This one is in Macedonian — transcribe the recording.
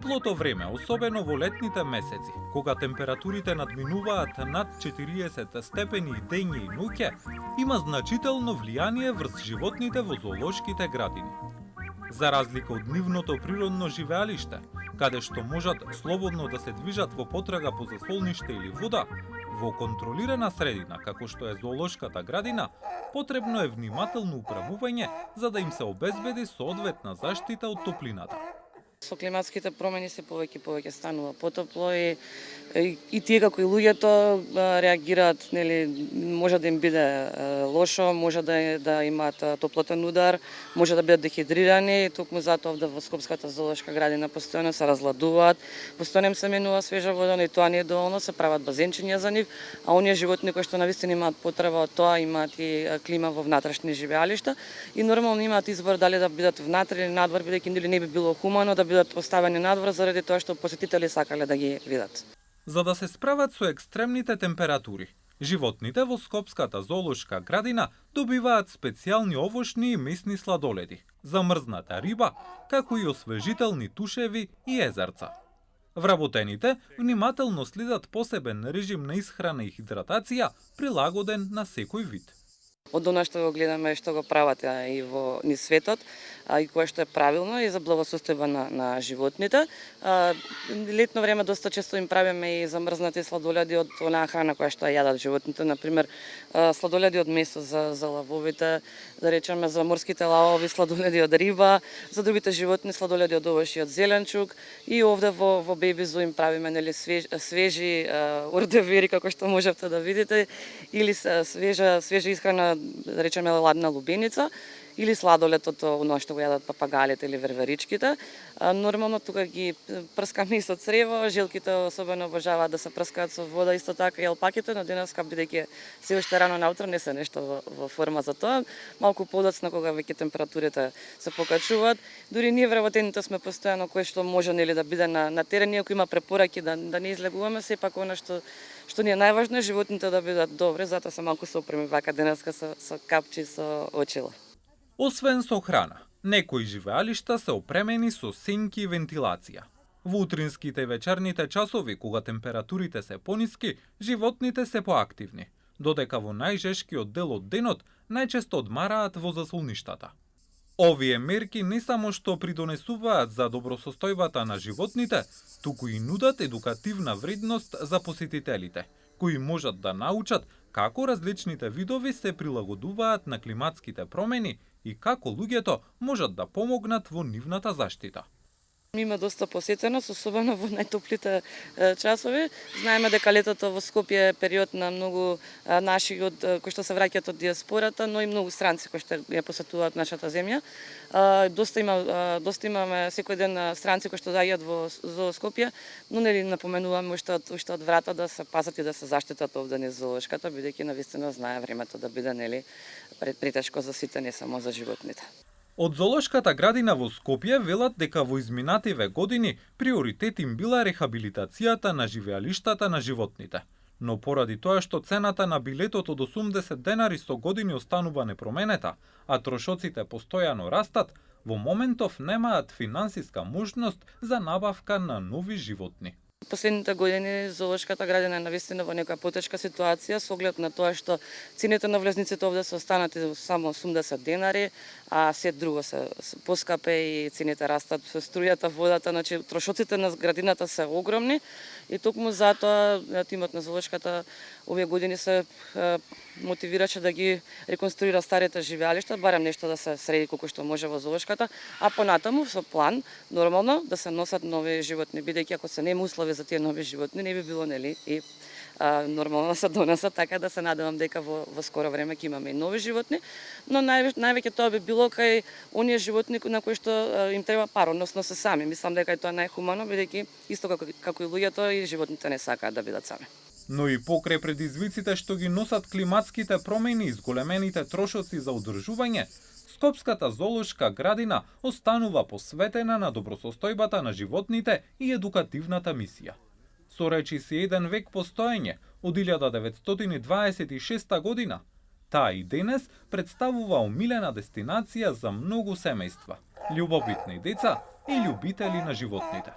теплото време, особено во летните месеци, кога температурите надминуваат над 40 степени и дење и ноќе, има значително влијание врз животните во зоолошките градини. За разлика од нивното природно живеалиште, каде што можат слободно да се движат во потрага по засолниште или вода, во контролирана средина, како што е зоолошката градина, потребно е внимателно управување за да им се обезбеди соодветна заштита од топлината. Со климатските промени се повеќе станува потопло и тие како и луѓето реагираат, нели, може да им биде лошо, може да имаат топлотен удар, може да бидат дехидрирани, токму затоа овде во Скопската зоолошка градина постојано се разладуваат, постојано им се менува свежа вода, и тоа не е доволно, се прават базенчиња за нив, а оние животни кои што навистина имаат потреба од тоа, имаат и клима во внатрешни живеалишта и нормално имаат избор дали да бидат внатре или надвор, бидејќи нели не би било хумано да бидат поставени надвор заради тоа што посетители сакале да ги видат. За да се справат со екстремните температури, животните во Скопската зоолошка градина добиваат специјални овошни и месни сладоледи, замрзната риба, како и освежителни тушеви и езерца. Вработените внимателно следат посебен режим на исхрана и хидратација, прилагоден на секој вид. Од она што го гледаме што го прават и во низ светот, и кое што е правилно и за благосостојба на животните. Летно време доста често им правиме и замрзнати сладоледи од онаа храна која што ја јадат животните, например сладоледи од месо за лавовите, да речеме за морските лавови сладоледи од риба, за другите животни сладоледи од овошји од зеленчук и овде во Бебизу им правиме нели свежи ордевери како што можевте да видите или свежа исхрана, да речеме ладна лубеница или сладолетото, оно што го јадат папагалите или верверичките. Нормално тука ги прскаме и со црево, жилките особено обожаваат да се прскаат со вода, исто така и алпаките, но денеска бидејќи се уште рано наутро не се нешто во форма за тоа. Малку подоцна кога веќе температурите се покачуваат. Дури ние вработените сме постојано кој што може нели да биде на терен, иако има препораки да не излегуваме, сепак она што ни е најважно е животните да бидат добри, затоа се малку се опреми вака денеска со капчи со очила. Освен со храна, некои живеалишта се опремени со сенки и вентилација. Во утринските и вечерните часови, кога температурите се пониски, животните се поактивни, додека во најжешкиот дел од денот најчесто одмараат во засолништата. Овие мерки не само што придонесуваат за добросостојбата на животните, туку и нудат едукативна вредност за посетителите, кои можат да научат како различните видови се прилагодуваат на климатските промени и како луѓето можат да помогнат во нивната заштита. Има доста посетеност, особено во најтоплите часови. Знаеме дека летото во Скопје е период на многу наши кои што се враќаат од диаспората, но и многу странци кои што ја посетуваат нашата земја. Доста имаме секој ден странци кои што доаѓаат во Скопје, но нели напоменуваме уште од врата да се пазат и да се заштитат овде низ зоолошката, бидејќи навистина знае времето да биде нели претешко за сите, не само за животните. Од зоолошката градина во Скопје велат дека во изминативе години приоритет им била рехабилитацијата на живеалиштата на животните. Но поради тоа што цената на билетот од 80 денари со години останува непроменета, а трошоците постојано растат, во моментов немаат финансиска можност за набавка на нови животни. Последните години зоолошката градина е навистина во некоја потешка ситуација со оглед на тоа што цените на влезниците овде се останати само 80 денари, а се друго се поскапе и цените растат со струјата, водата, значи трошоците на градината се огромни и токму затоа тимот на зоолошката овие години се мотивираше да ги реконструира старите живеалишта, барем нешто да се среди колку што може во зоолошката, а понатаму со план нормално да се носат нови животни, бидејќи ако се нема услови за тие нови животни, не би било нели и нормално се донесат, така да се надевам дека во скоро време ќе имаме и нови животни, но највеќе тоа би било кај оние животни на кои што им треба пар, односно се сами. Мислам дека е тоа најхумано, бидејќи исто како и луѓето и животните не сакаат да бидат сами. Но и покрај предизвиците што ги носат климатските промени и зголемените трошоци за одржување, Скопската зоолошка градина останува посветена на добросостојбата на животните и едукативната мисија. Со речиси еден век постоење од 1926 година, таа и денес представува омилена дестинација за многу семејства, љубопитни деца и љубители на животните.